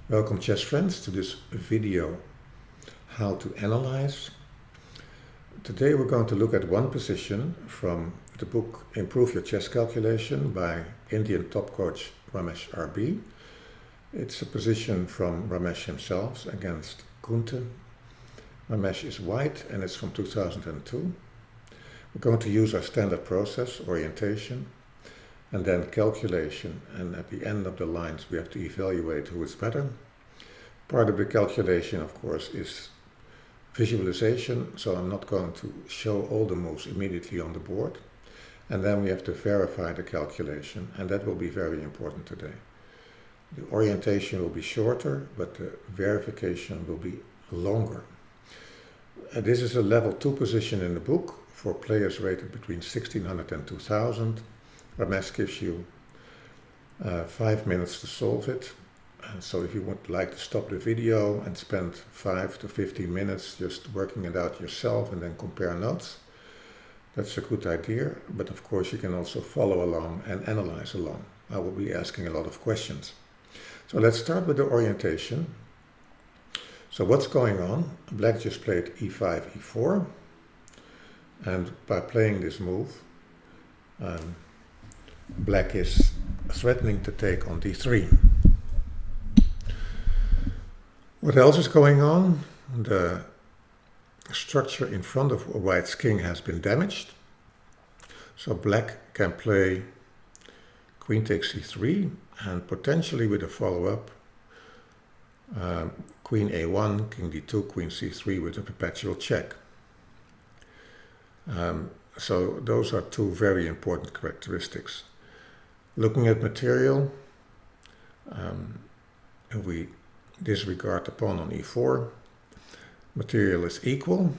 Welcome chess friends to this video, how to analyze. Today we're going to look at one position from the book Improve Your Chess Calculation by Indian top coach Ramesh RB. It's a position from Ramesh himself against Kunte. Ramesh is white and it's from 2002. We're going to use our standard process, orientation, and then calculation, and at the end of the lines we have to evaluate who is better. Part of the calculation, of course, is visualization, so I'm not going to show all the moves immediately on the board. And then we have to verify the calculation, and that will be very important today. The orientation will be shorter, but the verification will be longer. This is a level 2 position in the book for players rated between 1600 and 2000. Ramesh gives you 5 minutes to solve it. And so if you would like to stop the video and spend 5 to 15 minutes just working it out yourself and then compare notes, that's a good idea. But of course you can also follow along and analyze along. I will be asking a lot of questions. So let's start with the orientation. So what's going on? Black just played e5, e4. And by playing this move, Black is threatening to take on d3. What else is going on? The structure in front of White's king has been damaged. So Black can play queen takes c3 and potentially with a follow-up queen a1, king d2, queen c3 with a perpetual check. So those are two very important characteristics. Looking at material, if we disregard the pawn on e4, material is equal.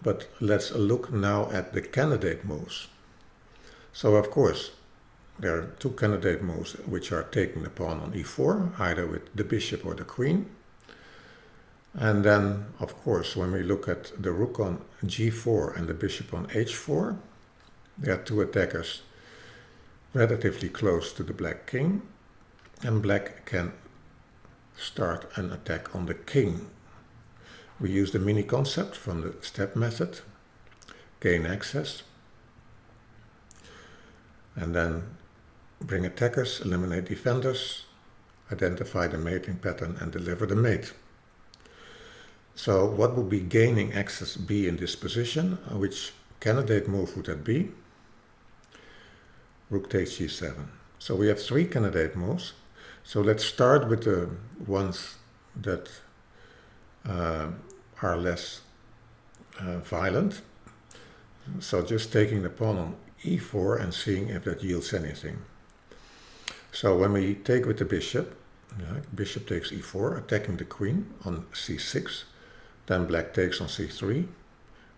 But let's look now at the candidate moves. So of course, there are two candidate moves which are taking the pawn on e4, either with the bishop or the queen. And then, of course, when we look at the rook on g4 and the bishop on h4, there are two attackers relatively close to the black king, and Black can start an attack on the king. We use the mini concept from the step method, gain access, and then bring attackers, eliminate defenders, identify the mating pattern and deliver the mate. So what would be gaining access be in this position? Which candidate move would that be? Rook takes g7. So we have three candidate moves. So let's start with the ones that are less violent. So just taking the pawn on e4 and seeing if that yields anything. So when we take with the bishop, bishop takes e4, attacking the queen on c6, then Black takes on c3,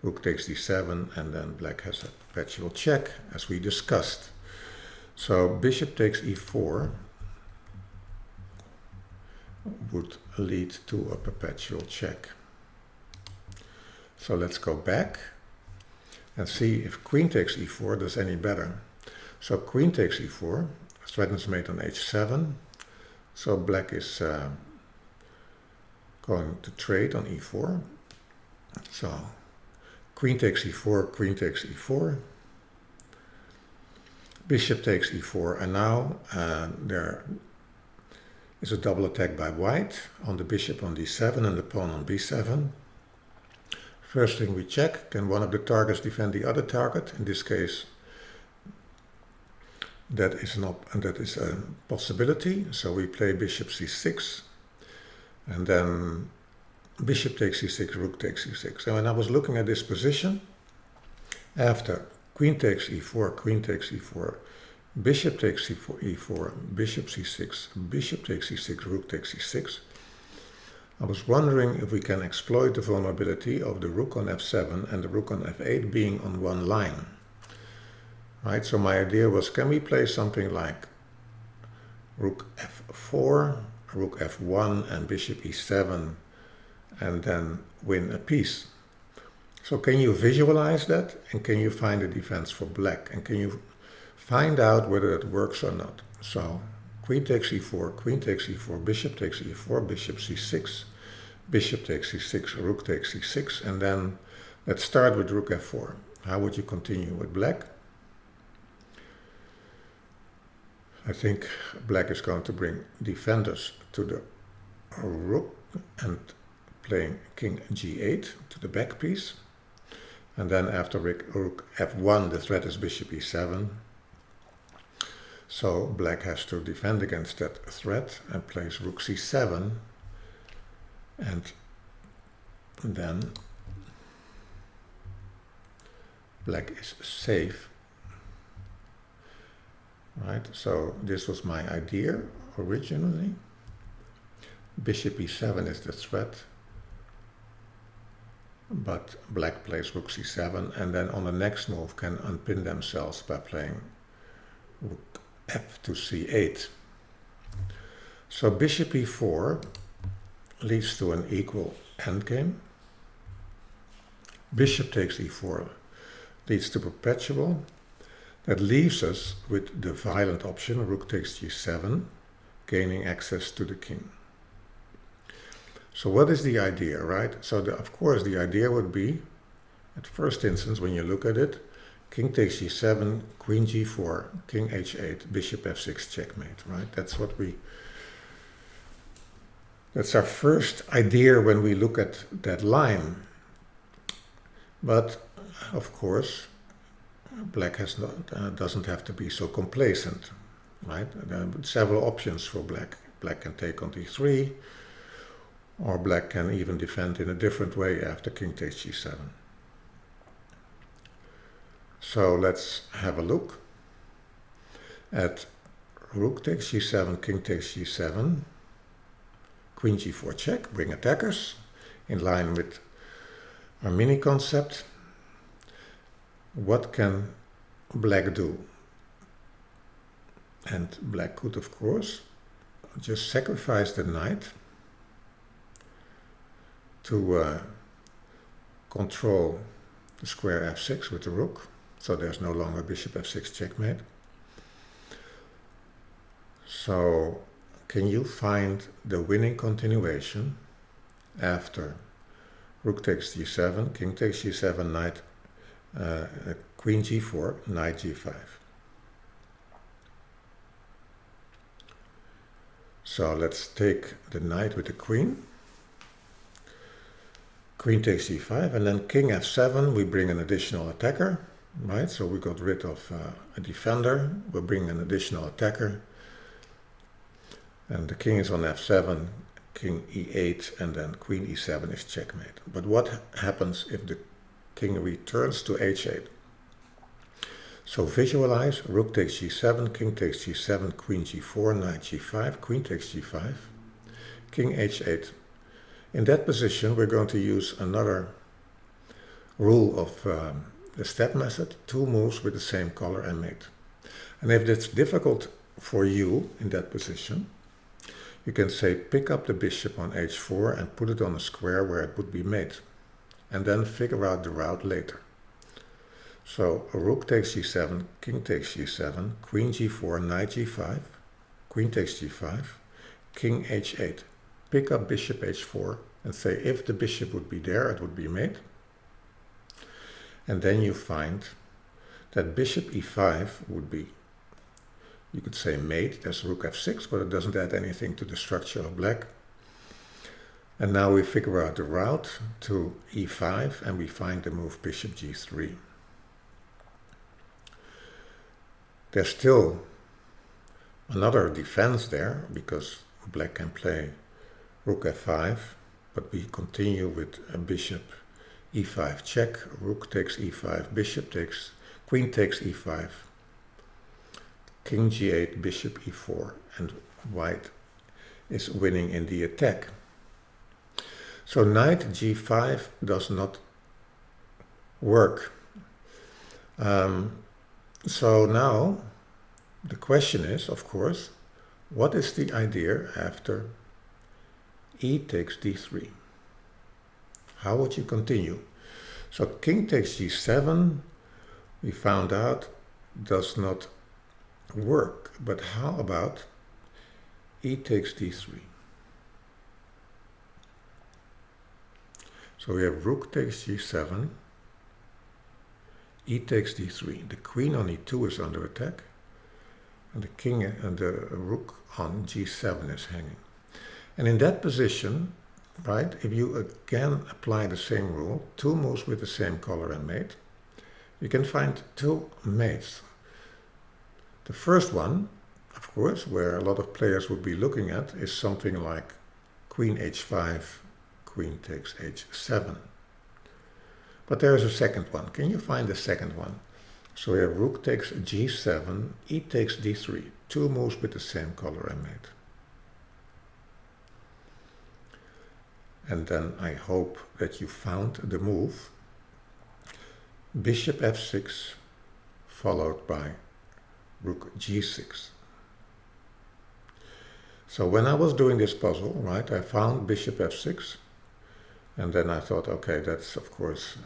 rook takes d7, and then Black has a perpetual check, as we discussed. So bishop takes e4 would lead to a perpetual check. So let's go back and see if queen takes e4 does any better. So queen takes e4, threatens mate on h7. So Black is going to trade on e4. So queen takes e4, queen takes e4. Bishop takes e4, and now there is a double attack by White on the bishop on d7 and the pawn on b7. First thing we check, can one of the targets defend the other target? In this case, that is a possibility. So we play bishop c6, and then bishop takes c6, rook takes c6. And when I was looking at this position, after queen takes e4, queen takes e4, bishop takes e4, bishop c6, bishop takes c6, rook takes c6. I was wondering if we can exploit the vulnerability of the rook on f7 and the rook on f8 being on one line. Right, so my idea was, can we play something like rook f4, rook f1 and bishop e7 and then win a piece? So can you visualize that, and can you find a defense for Black, and can you find out whether it works or not? So queen takes e4, queen takes e4, bishop takes e4, bishop c6, bishop takes c6, rook takes c6, and then let's start with rook f4. How would you continue with black? I think black is going to bring defenders to the rook and playing king g8 to the back piece. And then after rook f1, the threat is bishop e7. So black has to defend against that threat and plays rook c7. And then black is safe. Right, so this was my idea originally. Bishop e7 is the threat, but black plays rook c7, and then on the next move can unpin themselves by playing rook f to c8. So bishop e4 leads to an equal endgame. Bishop takes e4 leads to perpetual. That leaves us with the violent option, rook takes g7, gaining access to the king. So what is the idea, right? So of course the idea would be, at first instance when you look at it, king takes g7, queen g4, king h8, bishop f6, checkmate, right? That's our first idea when we look at that line. But of course, black doesn't have to be so complacent, right? There are several options for black. Black can take on d3, or black can even defend in a different way after king takes g7. So let's have a look at rook takes g7, king takes g7, queen g4 check, bring attackers, in line with our mini concept. What can black do? And black could, of course, just sacrifice the knight to control the square f6 with the rook, so there's no longer bishop f6 checkmate. So can you find the winning continuation after rook takes g7, king takes g7, knight queen g4, knight g5. So let's take the knight with the queen. Queen takes g5, and then king f7, we bring an additional attacker, right? So we got rid of a defender, we'll bring an additional attacker. And the king is on f7, king e8, and then queen e7 is checkmate. But what happens if the king returns to h8? So visualize, rook takes g7, king takes g7, queen g4, knight g5, queen takes g5, king h8. In that position, we're going to use another rule of the step method, 2 moves with the same color and mate. And if it's difficult for you in that position, you can say pick up the bishop on h4 and put it on a square where it would be mate, and then figure out the route later. So rook takes g7, king takes g7, queen g4, knight g5, queen takes g5, king h8. Pick up bishop h4 and say if the bishop would be there, it would be mate. And then you find that bishop e5 would be, you could say mate, there's rook f6, but it doesn't add anything to the structure of black. And now we figure out the route to e5 and we find the move bishop g3. There's still another defense there because black can play rook f5, but we continue with a bishop e5 check, rook takes e5, bishop takes, queen takes e5, king g8, bishop e4, and white is winning in the attack. So knight g5 does not work. So now the question is, of course, what is the idea after e takes d3? How would you continue? So king takes g7, we found out, does not work. But how about e takes d3. So we have rook takes g7, e takes d3. The queen on e2 is under attack, and the king and the rook on g7 is hanging. And in that position, right, if you again apply the same rule, two moves with the same color and mate, you can find two mates. The first one, of course, where a lot of players would be looking at, is something like queen h5, queen takes h7. But there is a second one. Can you find the second one? So we have rook takes g7, e takes d3. Two moves with the same color and mate. And then I hope that you found the move bishop f6 followed by rook g6. So when I was doing this puzzle, right, I found bishop f6, and then I thought, okay, that's of course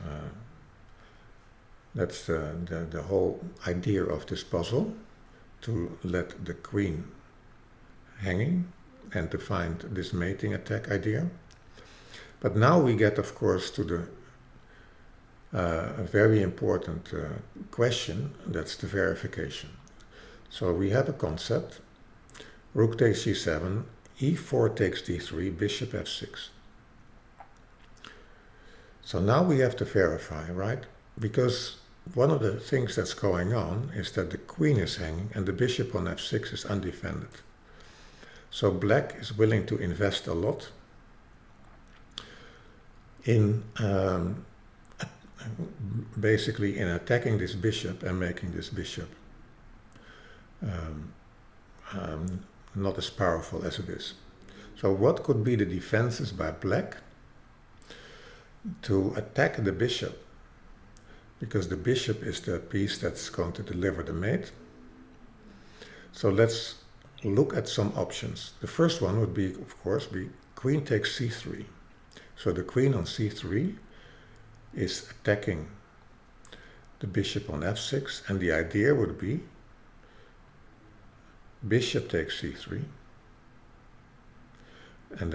that's the whole idea of this puzzle, to let the queen hanging and to find this mating attack idea. But now we get, of course, to the a very important question, that's the verification. So we have a concept, rook takes g7, e4 takes d3, bishop f6. So now we have to verify, right? Because one of the things that's going on is that the queen is hanging and the bishop on f6 is undefended. So black is willing to invest a lot in basically in attacking this bishop and making this bishop not as powerful as it is. So what could be the defenses by black to attack the bishop? Because the bishop is the piece that's going to deliver the mate. So let's look at some options. The first one would be, of course, queen takes c3. So the queen on c3 is attacking the bishop on f6, and the idea would be bishop takes c3, and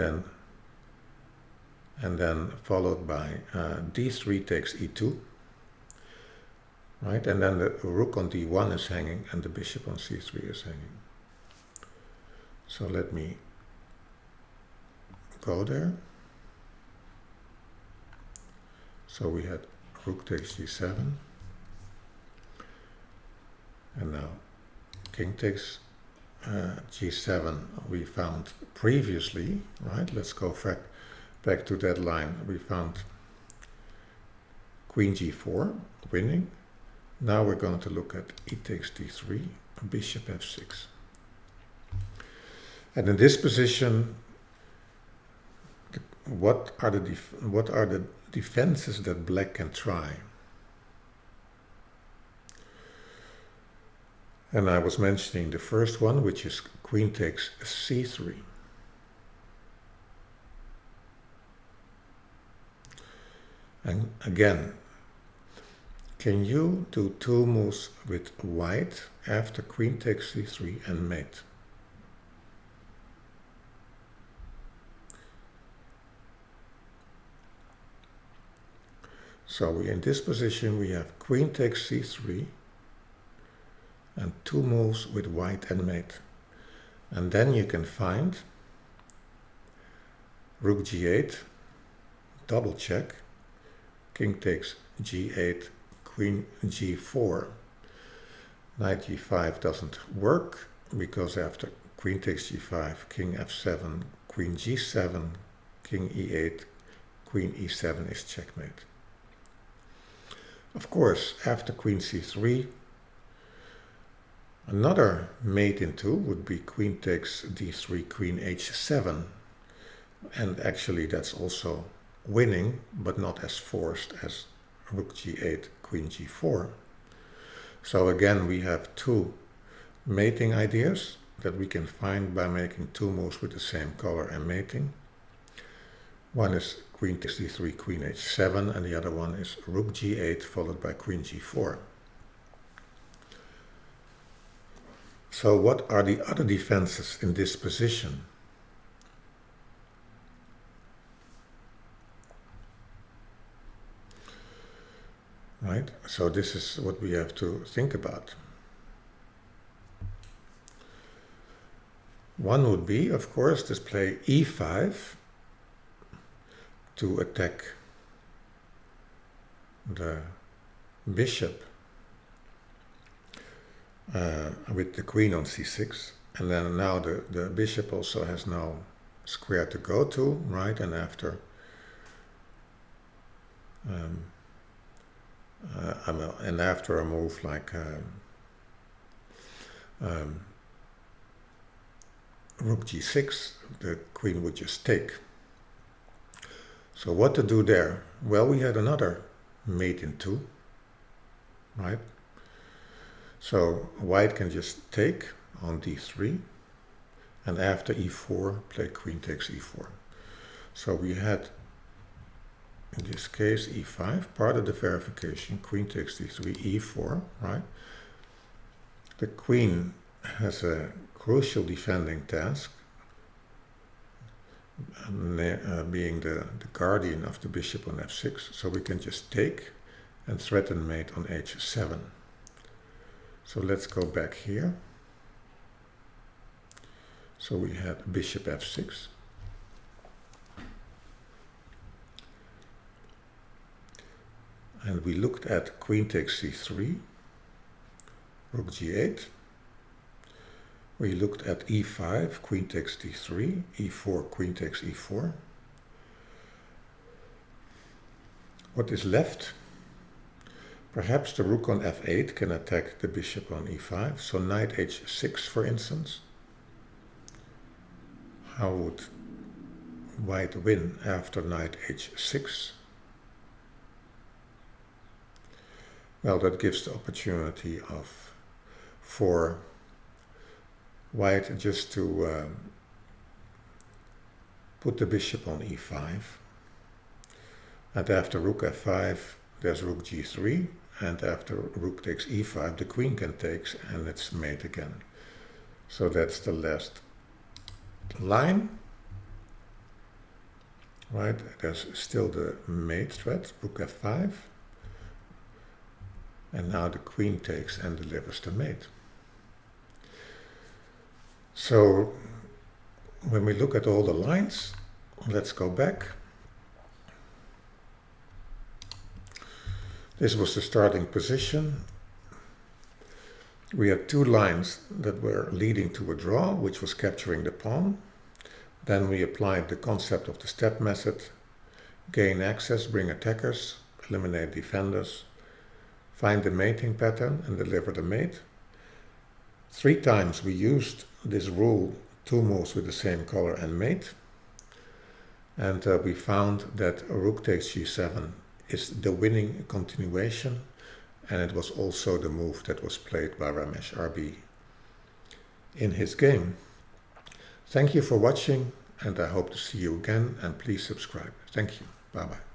then followed by d3 takes e2, right? And then the rook on d1 is hanging and the bishop on c3 is hanging. So let me go there. So we had rook takes g7, and now king takes g7 we found previously, right? Let's go back to that line. We found queen g4 winning. Now we're going to look at e takes d3, bishop f6. And in this position, what are the defenses that black can try? And I was mentioning the first one, which is queen takes c3. And again, can you do two moves with white after queen takes c3 and mate? So in this position we have queen takes c3 and two moves with white and mate. And then you can find rook g8, double check, king takes g8, queen g4. Knight g5 doesn't work, because after queen takes g5, king f7, queen g7, king e8, queen e7 is checkmate. Of course, after queen c3, another mate in two would be queen takes d3, queen h7. And actually that's also winning, but not as forced as rook g8, queen g4. So again, we have two mating ideas that we can find by making two moves with the same color and mating. One is queen takes d3, queen h7, and the other one is rook g8 followed by queen g4. So what are the other defenses in this position? Right? So this is what we have to think about. One would be, of course, to play e5 to attack the bishop with the queen on c6, and then now the bishop also has no square to go to, right? And after a move like rook g6, the queen would just take. So what to do there? Well, we had another mate in 2, right? So white can just take on d3, and after e4 play queen takes e4. So we had, in this case, e5, part of the verification, queen takes d3, e4, right? The queen has a crucial defending task, being the guardian of the bishop on f6, so we can just take and threaten mate on h7. So let's go back here. So we had bishop f6. And we looked at queen takes c3, rook g8. We looked at e5, queen takes d3, e4, queen takes e4. What is left? Perhaps the rook on f8 can attack the bishop on e5, so knight h6, for instance. How would white win after knight h6? Well, that gives the opportunity for white just to put the bishop on e5. And after rook f5, there's rook g3. And after rook takes e5, the queen can take, and it's mate again. So that's the last line. Right, there's still the mate threat, rook f5. And now the queen takes and delivers the mate. So when we look at all the lines, let's go back. This was the starting position. We had 2 lines that were leading to a draw, which was capturing the pawn. Then we applied the concept of the step method: gain access, bring attackers, eliminate defenders, find the mating pattern and deliver the mate. 3 times we used this rule, 2 moves with the same color and mate. And we found that rook takes g7 is the winning continuation, and it was also the move that was played by Ramesh RB in his game. Thank you for watching, and I hope to see you again, and please subscribe. Thank you. Bye-bye.